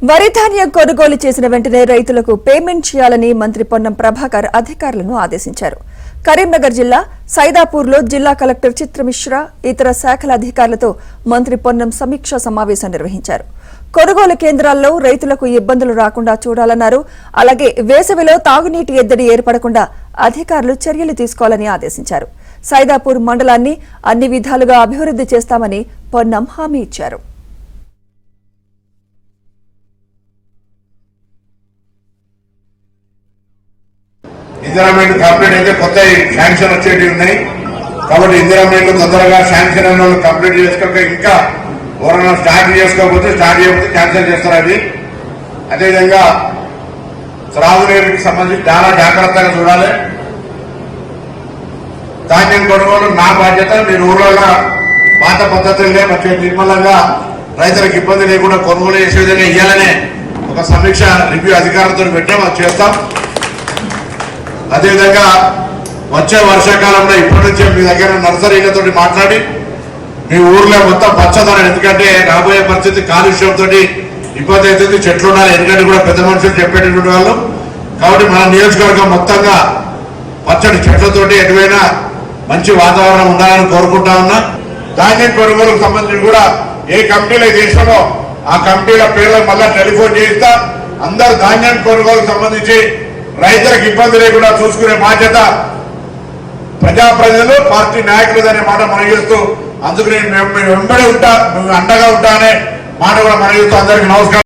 వరి ధాన్యం కొనుగోలు చేసిన వెంటనే రైతులకు పేమెంట్ చేయాలని మంత్రి పొన్నం ప్రభాకర్ అధికారులను ఆదేశించారు. కరీంనగర్ జిల్లా సైదాపూర్లో జిల్లా కలెక్టర్ చిత్రమిశ్రా ఇతర శాఖల అధికారులతో మంత్రి పొన్నం సమీక్షా సమావేశం నిర్వహించారు. కొనుగోలు కేంద్రాల్లో రైతులకు ఇబ్బందులు రాకుండా చూడాలన్నారు. అలాగే వేసవిలో తాగునీటి ఎద్దడి ఏర్పడకుండా అధికారులు చర్యలు తీసుకోవాలని ఆదేశించారు. సైదాపూర్ మండలాన్ని అన్ని విధాలుగా అభివృద్ధి చేస్తామని పొన్నం హామీ ఇచ్చారు. ఇందిరామెంట్ కంప్లీట్ అయితే కొత్త శాంక్షన్ వచ్చేటివి ఉన్నాయి కాబట్టి ఇందిరామెంట్ తొందరగా శాంక్షన్ అయిన వాళ్ళు కంప్లీట్ చేసుకోక ఇంకా ఎవరైనా స్టార్ట్ చేసుకోకపోతే క్యాన్సిల్ చేస్తారు. అది అదేవిధంగా త్రాగునీరుకి సంబంధించి చాలా జాగ్రత్తగా చూడాలి. ధాన్యం కొనుగోలు నా బాధ్యత. మీరు ఊళ్ళో పాత పద్ధతులనే మంచిగా నిర్మలంగా రైతులకు ఇబ్బంది లేకుండా కొనుగోలు చేసే విధంగా ఇవ్వాలనే ఒక సమీక్ష రివ్యూ అధికారులతో పెట్టాం. అది చేస్తాం. అదేవిధంగా వచ్చే వర్షాకాలంలో ఇప్పటి నుంచే మీ దగ్గర నర్సరీలతో మాట్లాడి మీ ఊర్లో మొత్తం పచ్చదనం, ఎందుకంటే రాబోయే పరిస్థితి కాలుష్యంతో ఇబ్బంది అవుతుంది, చెట్లు ఉండాలి. ఎందుకంటే కూడా పెద్ద మనుషులు చెప్పేటటువంటి వాళ్ళు కాబట్టి మన నియోజకవర్గం మొత్తంగా పచ్చడి చెట్లతోటి ఎటువైనా మంచి వాతావరణం ఉండాలని కోరుకుంటా ఉన్నా. ధాన్యం కొనుగోలుకు సంబంధించి కూడా ఏ కమిటీలో చేసామో ఆ కమిటీల పేర్లకు మళ్ళా టెలిఫోన్ చేయిస్తా. అందరు ధాన్యం కొనుగోలుకు సంబంధించి రైతులకు ఇబ్బంది లేకుండా చూసుకునే బాధ్యత ప్రజాప్రతినిధులు, పార్టీ నాయకులు అనే మాట మనం చేస్తూ అందుకు నేను వెంబడి ఉంటా, అండగా ఉంటా అనే మాట కూడా మనం చేస్తూ అందరికీ నమస్కారం.